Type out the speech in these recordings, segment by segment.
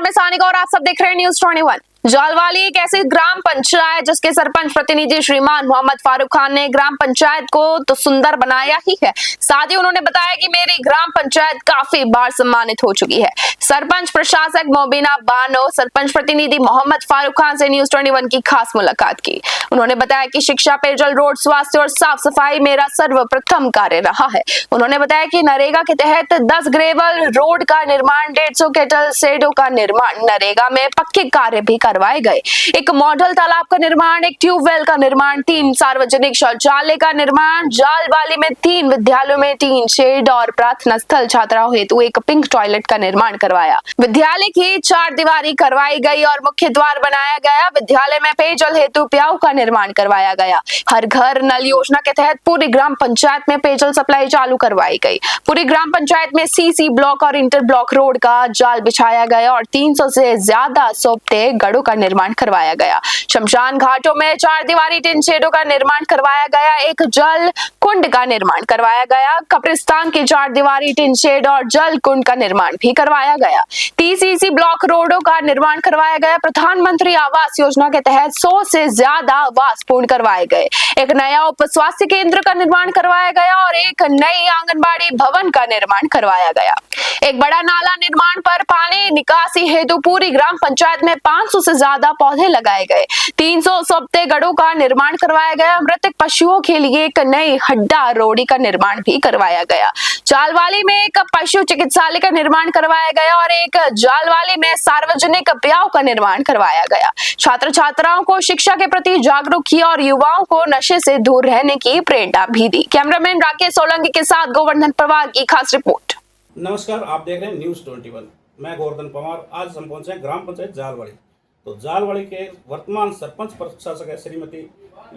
मैं सानिका और आप सब देख रहे हैं न्यूज़ 21। जालवाली एक ऐसी ग्राम पंचायत जिसके सरपंच प्रतिनिधि श्रीमान मोहम्मद फारूक खान ने ग्राम पंचायत को तो सुंदर बनाया ही है, साथ ही उन्होंने बताया कि मेरी ग्राम पंचायत काफी बार सम्मानित हो चुकी है। सरपंच प्रशासक मोबिना बानो सरपंच प्रतिनिधि मोहम्मद फारूक खान से न्यूज़ 21 की खास मुलाकात की। उन्होंने बताया कि शिक्षा, पेयजल, रोड, स्वास्थ्य और साफ सफाई मेरा सर्वप्रथम कार्य रहा है। उन्होंने बताया कि नरेगा के तहत 10 ग्रेवल रोड का निर्माण, 150 केटल शेडों का निर्माण, नरेगा में पक्के कार्य भी करवाए गए। एक मॉडल तालाब का निर्माण, एक ट्यूबवेल का निर्माण, 3 सार्वजनिक शौचालय का निर्माण, जालवाली में 3 विद्यालयों में 3 शेड और प्रार्थना स्थल, छात्राओं हेतु एक पिंक टॉयलेट का निर्माण करवाया। विद्यालय की 4 दीवारी करवाई गई और मुख्य द्वार बनाया गया। विद्यालय में पेयजल हेतु प्याऊ का निर्माण करवाया गया। हर घर नल योजना के तहत पूरी ग्राम पंचायत में पेयजल सप्लाई चालू करवाई गई। पूरी ग्राम पंचायत में सीसी ब्लॉक और इंटर ब्लॉक रोड का जाल बिछाया गया और 300 से ज्यादा सोपते गढ़ों का निर्माण करवाया गया। शमशान घाटों में 4 दीवारी टिन शेडों का निर्माण करवाया गया। एक जल कुंड का निर्माण करवाया गया। कब्रिस्तान की 4 दीवारी टिन शेड और जल कुंड का निर्माण भी करवाया गया। 30 सीसी ब्लॉक रोडों का निर्माण करवाया गया। प्रधानमंत्री आवास योजना के तहत 100 से ज्यादा आवास पूर्ण करवाए गए। एक नया उप स्वास्थ्य केंद्र का निर्माण करवाया गया और एक नई आंगनबाड़ी भवन का निर्माण करवाया गया। एक बड़ा नाला निर्माण पर पानी निकासी हेतु पूरी ग्राम पंचायत में 500 से ज्यादा पौधे लगाए गए। 300 सोपते गढ़ों का निर्माण करवाया गया। मृतक पशुओं के लिए एक नई हड्डा रोड़ी का निर्माण भी करवाया गया। जालवाली में एक पशु चिकित्सालय का निर्माण करवाया गया और एक जालवाली में सार्वजनिक प्याऊ का निर्माण करवाया गया। छात्र छात्राओं को शिक्षा के प्रति जागरूक किया और युवाओं को नशे से दूर रहने की प्रेरणा भी दी। कैमरामैन राकेश सोलंकी के साथ गोवर्धन पवार की खास रिपोर्ट। नमस्कार, आप देख रहे हैं न्यूज़ 21। मैं गोवर्धन पवार। आज हम पहुंचे हैं ग्राम पंचायत जालवाड़ी। तो जालवाड़ी के वर्तमान सरपंच प्रशासक है श्रीमती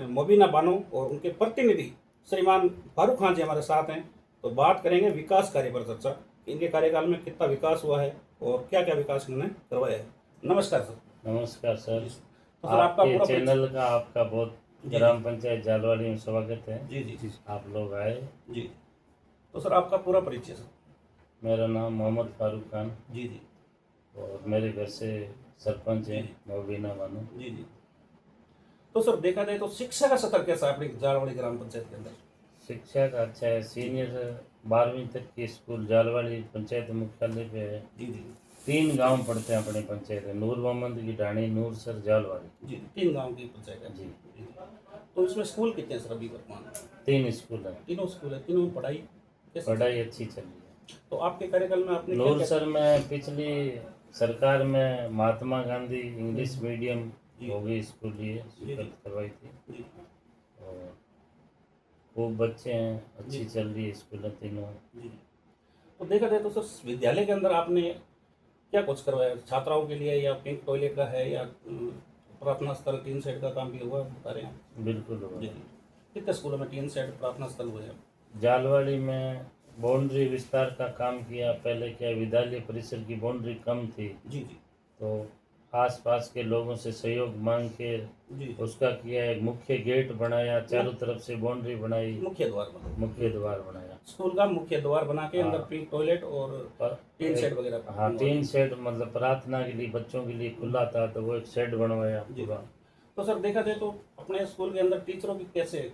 मोबिना बानो और उनके प्रतिनिधि श्रीमान फारूक खान जी हमारे साथ हैं। तो बात करेंगे विकास कार्य पर चर्चा, इनके कार्यकाल में कितना विकास हुआ है और क्या क्या विकास उन्होंने करवाया है। नमस्कार सर। नमस्कार सर। तो सर आपका पूरा चैनल का आपका बहुत ग्राम पंचायत जालवाड़ी में स्वागत है। जी जी जी आप लोग आए जी। तो सर आपका पूरा परिचय सर। मेरा नाम मोहम्मद फारूक खान जी जी और मेरे घर से सरपंच हैं मोबिना बानो। जी जी। तो सर देखा जाए तो शिक्षा का स्तर कैसा है अपनी जालवाड़ी ग्राम पंचायत के अंदर? शिक्षा का अच्छा है। सीनियर 12वीं तक की स्कूल जालवाड़ी पंचायत मुख्यालय पे है। जी जी 3 गांव पड़ते हैं अपनी पंचायत में, नूर मोहम्मद की ढाणी, नूर सर, जालवाड़ी। जी 3 गांव की पंचायत है। जी। तो इसमें स्कूल कितने हैं सर अभी वर्तमान? 3 स्कूल है। तीनों स्कूल है। तीनों में पढ़ाई कैसी? पढ़ाई अच्छी चल रही है। तो आपके कार्यकाल में आपने नूर सर में पिछली सरकार में महात्मा गांधी इंग्लिश मीडियम हो गई स्कूल लिए स्वीकृत करवाई थी जी और खूब बच्चे हैं, अच्छी जी। चल रही है स्कूल तीनों। जी। तो देखा जाए तो सर विद्यालय के अंदर आपने क्या कुछ करवाया छात्राओं के लिए, या पिंक टॉयलेट का है या प्रार्थना स्थल, टीन शेड का काम भी हुआ बता रहे हैं? बिल्कुल जी होगा। जी। कितने स्कूलों में टीन शेड, प्रार्थना स्थल हुए हैं? जालवाड़ी में बाउंड्री विस्तार का काम किया। पहले क्या विद्यालय परिसर की बाउंड्री कम थी जी जी तो आसपास के लोगों से सहयोग मांग के जी। उसका किया। एक मुख्य गेट बनाया, चारों तरफ से बाउंड्री बनाई, मुख्य द्वार बना, मुख्य द्वार बनाया। स्कूल का मुख्य द्वार बना के अंदर हाँ। पिंक टॉयलेट और टीन शेड वगैरह। हाँ, टीन शेड मतलब प्रार्थना के लिए बच्चों के लिए खुला था तो वो एक शेड बनवाया जी। पूरा। तो सर देखा जाए तो अपने स्कूल के अंदर टीचरों की कैसे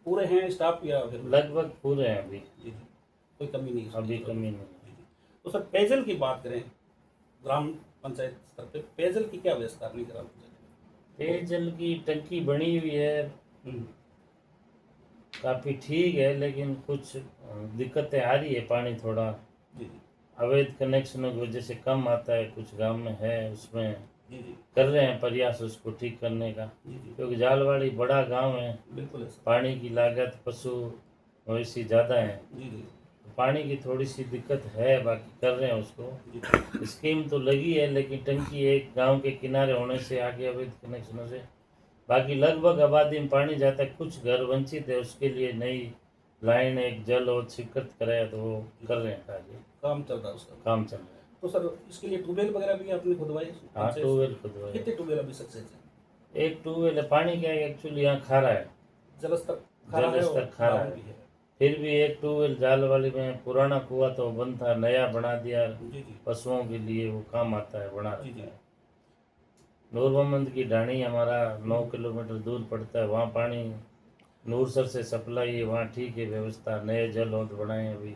पूरे हैं स्टाफ या फिर? लगभग पूरे हैं अभी। जी जी। कोई कमी नहीं है अभी टीचरों कमी में। नहीं। जी जी। तो सर पेयजल की बात करें ग्राम पंचायत स्तर पे, पेयजल की क्या व्यवस्था अपनी ग्राम पंचायत में? पेयजल की टंकी बनी हुई है, हम्म। काफ़ी ठीक है, लेकिन कुछ दिक्कतें आ रही है। पानी थोड़ा जी जी अवैध कनेक्शनों की वजह से कम आता है, कुछ गांव में है, उसमें जी जी कर रहे हैं प्रयास उसको ठीक करने का। जी जी। क्योंकि जालवाड़ी बड़ा गांव है, बिल्कुल है सर। पानी की लागत पशु मवेशी ज़्यादा है, जी जी पानी की थोड़ी सी दिक्कत है। बाकी कर रहे हैं उसको। जी स्कीम तो लगी है लेकिन टंकी एक गांव के किनारे होने से आगे अवैध कनेक्शनों से बाकी लगभग आबादी में पानी जाता है। कुछ घर वंचित है, उसके लिए नई लाइन एक जल और स्वीकृत कराया तो वो कर रहे हैं कार्य, काम चल रहा है उसका। काम चल रहा है। तो सर इसके लिए ट्यूबवेल वगैरह भी आपने खुदवाए? हाँ, ट्यूबवेल खुदवाए। कितने ट्यूबवेल अभी सक्सेस है? एक ट्यूबवेल है। पानी क्या है एक्चुअली यहाँ खारा है, जलस्तर खारा है जलस्तर और खारा डाउन है। भी है। फिर भी एक ट्यूबवेल जालवाली में पुराना कुआं तो बंद था, नया बना दिया जी जी पशुओं के लिए, वो काम आता है, बना जी रखा जी है। नूर मोहम्मद की ढाणी हमारा 9 किलोमीटर दूर पड़ता है, वहाँ पानी नूरसर से सप्लाई है, वहाँ ठीक है व्यवस्था, नए जल हौद बनाए हैं अभी,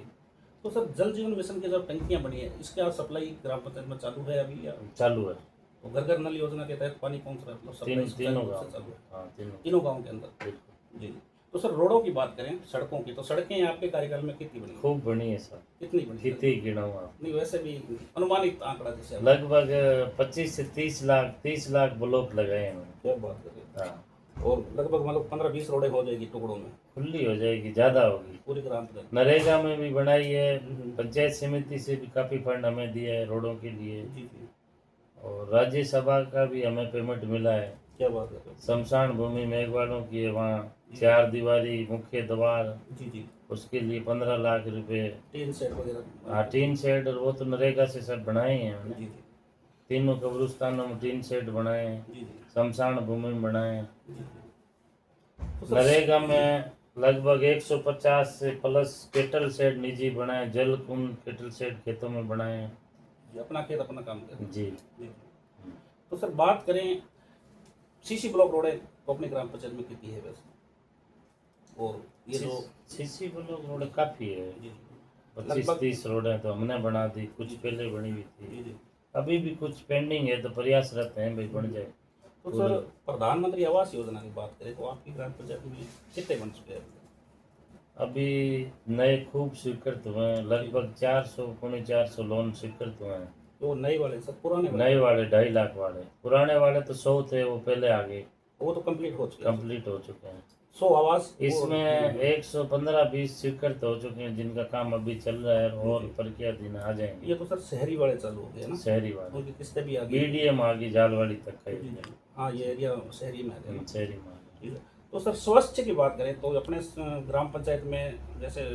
तो सर जल जीवन मिशन की जो टंकियां बनी है इसका सप्लाई ग्राम पंचायत में चालू है अभी, या चालू है। तो घर घर नल योजना के तहत पानी पहुंच रहा है, मतलब सप्लाई सुचारू तीनों रूप से गाँव, चालू है हाँ तीनों गाँव के अंदर? बिल्कुल। जी। तो सर रोडों की बात करें, सड़कों की, तो सड़कें आपके कार्यकाल में कितनी बनी? खूब बनी है सर, कितनी बनी? कितनी गिनाऊँ आप? नहीं वैसे भी अनुमानित आंकड़ा जैसे आप लगभग 25 से 30 लाख ब्लॉक लगाए हैं उन्होंने। क्या बात कर रहे हैं? हाँ, और लगभग मतलब 15-20 रोडें हो जाएगी टुकड़ों में खुली हो जाएगी, ज़्यादा होगी। पूरी ग्राम पंचायत? नरेगा में भी बनाई है, पंचायत समिति से भी काफ़ी फंड हमें दिया है रोडों के लिए, जी जी और राज्यसभा का भी हमें पेमेंट मिला है। क्या बात कर रहे हैं? शमशान भूमि मेघवालों की है, वहाँ 4 दीवारी मुख्य द्वार, जी जी उसके लिए 15 लाख रुपए। टीन सेट वगैरह? हाँ, टीन शेड, और वो तो नरेगा से सब बनाए हैं जी हमने। जी तीनों कब्रिस्तानों में टीन शेड बनाए हैं, जी जी शमशान भूमि में बनाए हैं। जी जी। तो सर नरेगा में लगभग 150 से प्लस केटल शेड निजी बनाए, जल कुंड केटल शेड खेतों में बनाए हैं। जी, अपना खेत अपना काम करें। जी। जी। तो सर बात करें सीसी ब्लॉक रोडें तो अपनी ग्राम पंचायत में कितनी है वैसे? और ये जो सीसी ब्लॉक रोड काफ़ी है, जी 25-30 रोडें तो हमने बना दी, कुछ पहले बनी हुई जी थी, जी। अभी भी कुछ पेंडिंग है, तो प्रयासरत हैं भाई बन जाए। तो सर प्रधानमंत्री आवास योजना की बात करें तो आपकी ग्राम पंचायत में कितने बन चुके हैं? अभी नए खूब स्वीकृत हुए हैं, लगभग 400-450 लोन स्वीकृत हुए हैं। तो नए वाले सर, पुराने वाले? नए वाले 2.5 लाख वाले, पुराने वाले तो 100 थे, वो पहले आ गए, वो तो कंप्लीट हो चुके हैं। कंप्लीट हो चुके हैं। 100 आवास इसमें 115-20 स्वीकृत हो चुके हैं, जिनका काम अभी चल रहा है, और प्रक्रियाधीन आ जाएंगे। ये तो सर शहरी वाले चालू हो गए ना? शहरी वाले उनकी किस्तें भी आ गई? बीडीएम आ गई, जालवाड़ी तक का जी, एरिया, जी। हाँ ये एरिया शहरी में आ गया ना? शहरी में आ गई। ठीक है। तो सर स्वास्थ्य की बात करें तो अपने ग्राम पंचायत में जैसे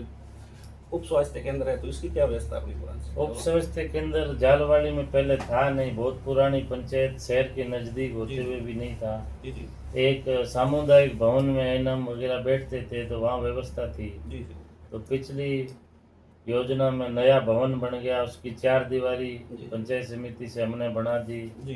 उप स्वास्थ्य केंद्र है, तो इसकी क्या व्यवस्था है अपनी ब्रांच? उप स्वास्थ्य केंद्र जालवाड़ी में पहले था नहीं, बहुत पुरानी पंचायत, शहर के नज़दीक होते जी। हुए भी नहीं था। जी जी एक सामुदायिक भवन में एनम वगैरह बैठते थे, तो वहाँ व्यवस्था थी। जी जी तो पिछली योजना में नया भवन बन गया, उसकी 4 दीवारी जी। पंचायत समिति से हमने बना दी, जी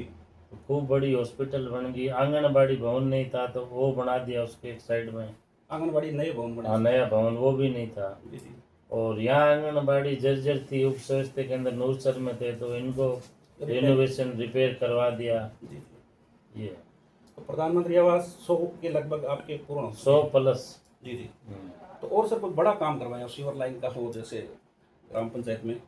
तो खूब बड़ी हॉस्पिटल बन गई। आंगनबाड़ी भवन नहीं था, तो वो बना दिया उसके एक साइड में। आंगनबाड़ी नए भवन बने? हाँ, नया भवन वो भी नहीं था। जी जी और यहाँ आंगनबाड़ी जर्जर थी, उप स्वास्थ्य केंद्र नूरसर में थे, तो इनको रिनोवेशन रिपेयर करवा दिया। जी जी। ये तो प्रधानमंत्री आवास 100 के लगभग आपके पूर्ण? 100 प्लस। जी जी। तो और सर कुछ बड़ा काम करवाया सीवर लाइन का हो जैसे ग्राम पंचायत में?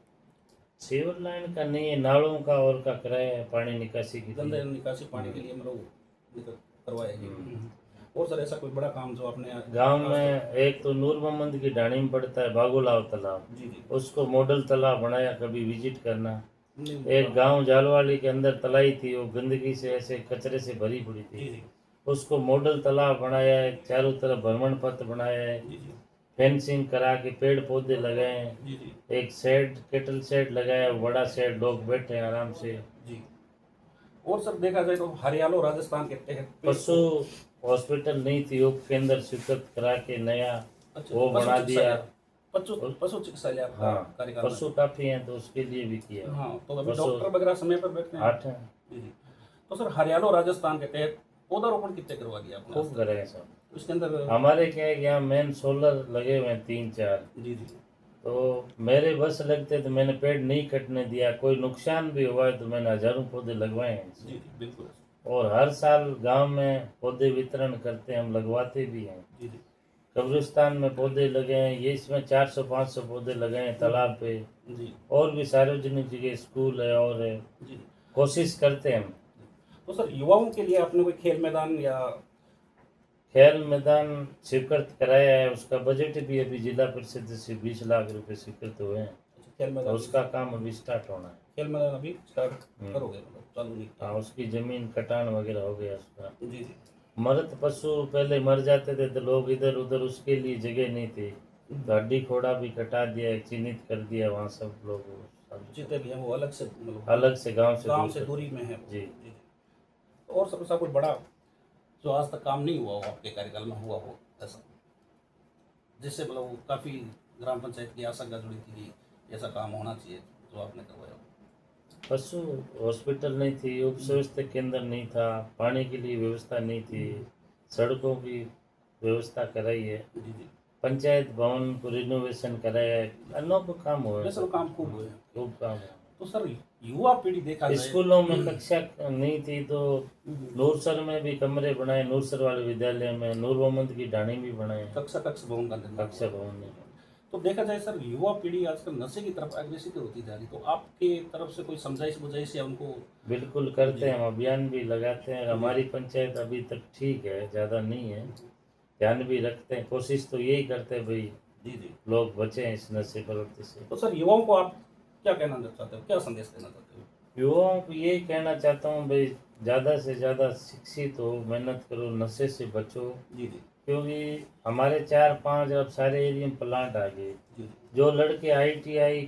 सीवर लाइन का नहीं है, नालों का और का कराया है, पानी निकासी की गंदे थी। निकासी पानी के लिए मतलब करवाया गया। और सर ऐसा कोई बड़ा काम जो आपने गांव में एक तो नूर मोहम्मद की ढाणी में पड़ता है बागोलाव तालाब, जी जी उसको मॉडल तालाब बनाया, कभी विजिट करना। नहीं, एक गांव जालवाड़ी के अंदर तलाई थी, वो गंदगी से ऐसे कचरे से भरी पड़ी जी थी, जी उसको मॉडल तालाब बनाया है, चारों तरफ भ्रमण पथ बनाया है, जी जी फेंसिंग करा के पेड़ पौधे लगाए हैं, जी जी एक शेड केटल शेड लगाया, बड़ा शेड, लोग बैठे हैं आराम से। जी। और सर देखा जाए तो हरियाणा राजस्थान के तहत पशु हॉस्पिटल नहीं थी, उप केंद्र स्वीकृत करा के नया अच्छा, वो पशु बना दिया। चिकित्सालय, पशु चिकित्सालय आपका हाँ, कार्यकाल में? पशु काफी हैं, तो उसके लिए भी किया। हाँ तो अभी पशु डॉक्टर वगैरह समय पर बैठते हैं? 8 हैं। जी जी। तो सर हरियाणा राजस्थान के तहत पौधारोपण कितने करवा दिया आपने? खूब करे हैं सब। उसके अंदर हमारे क्या है कि यहाँ मेन सोलर लगे हुए हैं 3-4, जी जी तो मेरे बस लगते तो मैंने पेड़ नहीं कटने दिया, कोई नुकसान भी हुआ है तो मैंने हजारों पौधे लगवाए हैं जी जी बिल्कुल। और हर साल गांव में पौधे वितरण करते हैं, हम लगवाते भी हैं। जी जी कब्रिस्तान में पौधे लगे हैं, ये इसमें 400-500 पौधे लगे हैं तालाब पे, जी और भी सार्वजनिक जगह स्कूल है और है, जी। कोशिश करते हैं हम। तो सर युवाओं के लिए आपने कोई खेल मैदान या? खेल मैदान स्वीकृत कराया है, उसका बजट भी अभी जिला परिषद से 20 लाख रुपए स्वीकृत हुए हैं, खेल तो मैदान? उसका काम अभी स्टार्ट होना है। खेल मैदान अभी स्टार्ट करोगे, मतलब चालू नहीं किया? हाँ, उसकी जमीन कटान वगैरह हो गया उसका। जी जी मृत पशु पहले मर जाते थे तो लोग इधर उधर, उसके लिए जगह नहीं थी, तो हड्डी खोड़ा भी कटा दिया, चिन्हित कर दिया, वहाँ सब लोग सब जितने भी हैं वो अलग से मतलब अलग से गांव से दूरी में है? जी। जी। और सब ऐसा कोई बड़ा जो आज तक काम नहीं हुआ हो आपके कार्यकाल में हुआ हो ऐसा? जिससे मतलब वो काफ़ी ग्राम पंचायत की आशंका जुड़ी थी कि ऐसा काम होना चाहिए जो आपने करवाया? पशु हॉस्पिटल नहीं थी, उप स्वास्थ्य केंद्र नहीं था, पानी के लिए व्यवस्था नहीं थी, सड़कों की व्यवस्था कराई है, जी जी, पंचायत भवन को रिनोवेशन कराया है, अनोखा काम हुआ है, वैसे तो काम खूब हुए। खूब काम हुआ। तो सर युवा पीढ़ी देखा जाए, स्कूलों में कक्षा नहीं थी तो नूरसर में भी कमरे बनाए, नूरसर वाले विद्यालय में नूर मोहम्मद की ढाणी भी बनाए, कक्षा भवन का निर्माण। कक्षा भवन में। तो देखा जाए सर युवा पीढ़ी आजकल नशे की तरफ अग्रेसित होती जा रही, तो आपके तरफ से कोई समझाइश बुझाइश या उनको? बिल्कुल करते हैं, हम अभियान भी लगाते हैं। हमारी पंचायत अभी तक ठीक है, ज़्यादा नहीं है, ध्यान भी रखते हैं, कोशिश तो यही करते हैं भाई जी जी, लोग बचें इस नशे प्रवृत्ति से। तो सर युवाओं को आप क्या कहना चाहते हो, क्या संदेश देना चाहते हो? युवाओं को यही कहना चाहता हूँ भाई ज़्यादा से ज़्यादा शिक्षित हो, मेहनत करो, नशे से बचो, जी जी, क्योंकि हमारे 4-5 अब सारे एरिया में प्लांट आ गए। जी जो लड़के ITI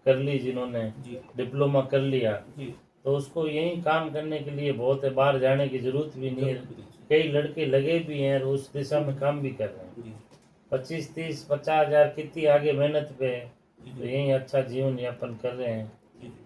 कर ली, जिन्होंने जी, डिप्लोमा कर लिया, जी तो उसको यहीं काम करने के लिए बहुत है, बाहर जाने की जरूरत भी नहीं है। कई लड़के लगे भी हैं और उस दिशा में काम भी कर रहे हैं। जी 25, 30, 50 हज़ार कितनी आगे मेहनत पे है, तो यहीं अच्छा जीवन यापन कर रहे हैं। जी जी,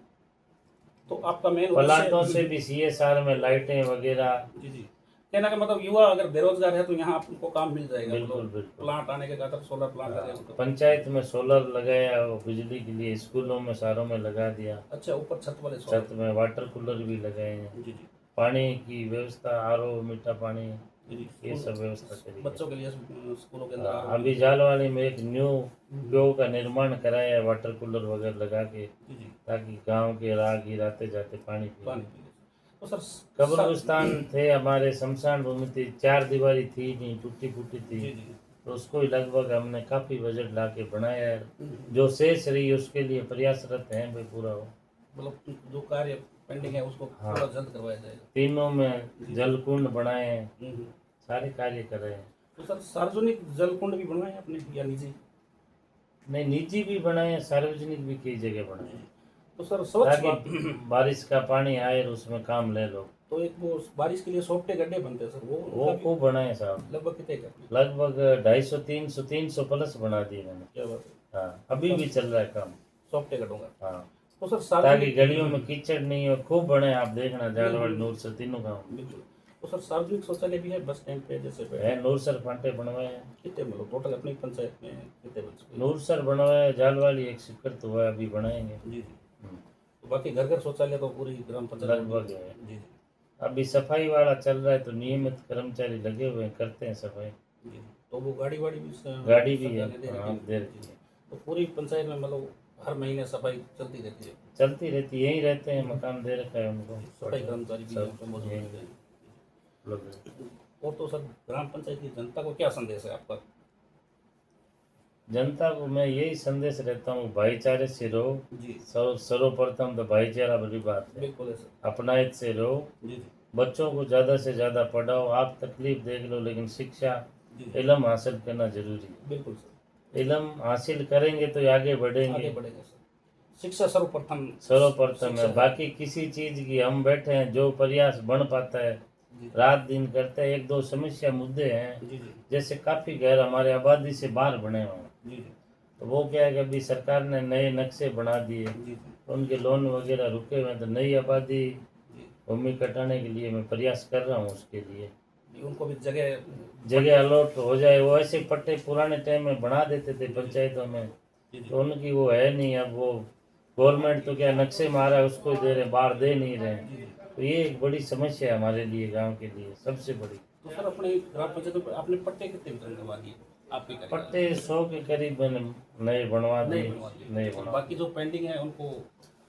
तो आपका मेन प्लांटों से भी CSR में लाइटें वगैरह। जी जी, कहना का मतलब युवा अगर बेरोजगार है तो यहाँ आपको काम मिल जाएगा। बिल्कुल मतलब बिल्कुल। प्लांट आने के खातर सोलर प्लांट लगे हो तो। पंचायत में सोलर लगाया, वो बिजली के लिए स्कूलों में सारों में लगा दिया, अच्छा, ऊपर छत वाले छत में वाटर कूलर भी लगाए हैं, जी जी, पानी की व्यवस्था, RO मीठा पानी, जी जी, ये सब व्यवस्था करी है। बच्चों के लिए स्कूलों के अंदर अभी जालवाड़ी में एक न्यू प्यो का निर्माण कराया है, वाटर कूलर वगैरह लगा के, जी जी, ताकि गांव के राहगीर आते जाते पानी पिए। पानी पी ले। तो सर कब्रिस्तान थे हमारे, शमशान भूमि थी, 4 दीवारी थी नहीं, टूटी फूटी जी थी, जी, तो उसको ही लगभग हमने काफ़ी बजट ला के बनाया है। जो शेष रही उसके लिए प्रयासरत हैं भाई पूरा हो। मतलब जो कार्य पेंडिंग है उसको हाँ। थोड़ा जल्द करवाया जाएगा। तीनों में जल कुंड बनाए हैं, हम्म। सारे कार्य कर रहे हैं। तो सर सार्वजनिक जल कुंड भी बनवाए हैं अपने या निजी? नहीं, निजी भी बनाए हैं, सार्वजनिक भी कई जगह बनाए हैं, तो सर स्वच्छ ताकि बारिश का पानी आए और उसमें काम ले लो। तो एक वो बारिश के लिए सोपटे गड्ढे बनते हैं सर, वो वो खूब बनाए साहब, लगभग कितने का? लगभग 250, 300 प्लस बना दिए मैंने। क्या बात है, हाँ, अभी भी चल रहा है काम। सोपटे गड्ढों का। हाँ, तो सर ताकि सार्वजनिक गलियों में कीचड़ नहीं हो, खूब बने। आप देखना जालवाड़ी नूर से तीनों गाँव बिल्कुल। तो सर सार्वजनिक शौचालय भी है बस स्टैंड पे जैसे पे? है। नूरसर फांटे बनवाए हैं, कितने मतलब टोटल अपनी पंचायत में कितने बन चुके? नूरसर बनवाया, जालवाड़ी एक स्वीकृत हुआ है, अभी बनाएंगे। जी जी, तो बाकी घर घर शौचालय तो पूरी ग्राम पंचायत लगभग है। जी जी, अभी सफाई वाला चल रहा है, तो नियमित कर्मचारी लगे हुए हैं, करते हैं सफाई। जी जी। तो वो गाड़ी वाड़ी भी गाड़ी भी है, सरकार ने दे हाँ, रखी दे है। रखी है। तो पूरी पंचायत में मतलब हर महीने सफाई चलती रहती है? चलती रहती, यहीं रहते हैं, मकान दे रखा है उनको, सफाई कर्मचारी भी सब यहाँ पे मौजूद यहीं रहते हैं। लोग हैं। और तो सर ग्राम पंचायत की जनता को क्या संदेश है आपका? जनता को मैं यही संदेश रहता हूँ, भाईचारे से रहो। जी सर्वप्रथम तो भाईचारा बड़ी बात है, बिल्कुल है सर। अपनायत से रहो, जी जी, बच्चों को ज़्यादा से ज़्यादा पढ़ाओ। आप तकलीफ देख लो, लेकिन शिक्षा, जी इल्म हासिल करना जरूरी है। बिल्कुल सर, इल्म हासिल करेंगे तो आगे आगे बढ़ेंगे। बढ़ेगा सर। शिक्षा सर्वप्रथम सर्वप्रथम है, शिक्षा बाकी किसी चीज़ की हम बैठे हैं, जो प्रयास बन पाता है जी रात दिन करते हैं। 1-2 समस्या मुद्दे हैं, जी जी, जैसे काफ़ी घर हमारे आबादी से बाहर बने हुए हैं, जी जी, तो वो क्या है कि अभी सरकार ने नए नक्शे बना दिए, जी जी, तो उनके लोन वगैरह रुके हुए हैं, तो नई आबादी जी भूमि कटाने के लिए मैं प्रयास कर रहा हूँ। उसके लिए जी, उनको भी जगह जगह अलॉट हो जाए। वो ऐसे पट्टे पुराने टाइम में बना देते थे पंचायतों में, जी जी, तो उनकी वो है नहीं। अब वो गवर्नमेंट तो क्या नक्शे मारा है उसको ही दे रहे, बाहर दे नहीं रहे। जी जी। तो ये एक बड़ी समस्या है हमारे लिए, गांव के लिए सबसे बड़ी। तो सर अपने ग्राम पंचायत में आपने पट्टे कितने वितरण करवा दिए आपके करीब? पट्टे 100 के करीब मैंने नए बनवा दिए, नए तो बनवा। बाकी जो पेंडिंग है उनको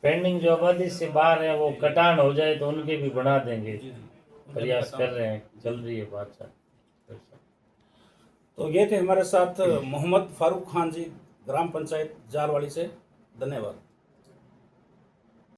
पेंडिंग जो आबादी से बाहर है वो कटान हो जाए तो उनके भी बना देंगे, जी जी प्रयास कर रहे हैं, चल रही है बात। तो ये थे हमारे साथ मोहम्मद फारूक खान जी, ग्राम पंचायत जालवाड़ी से। धन्यवाद।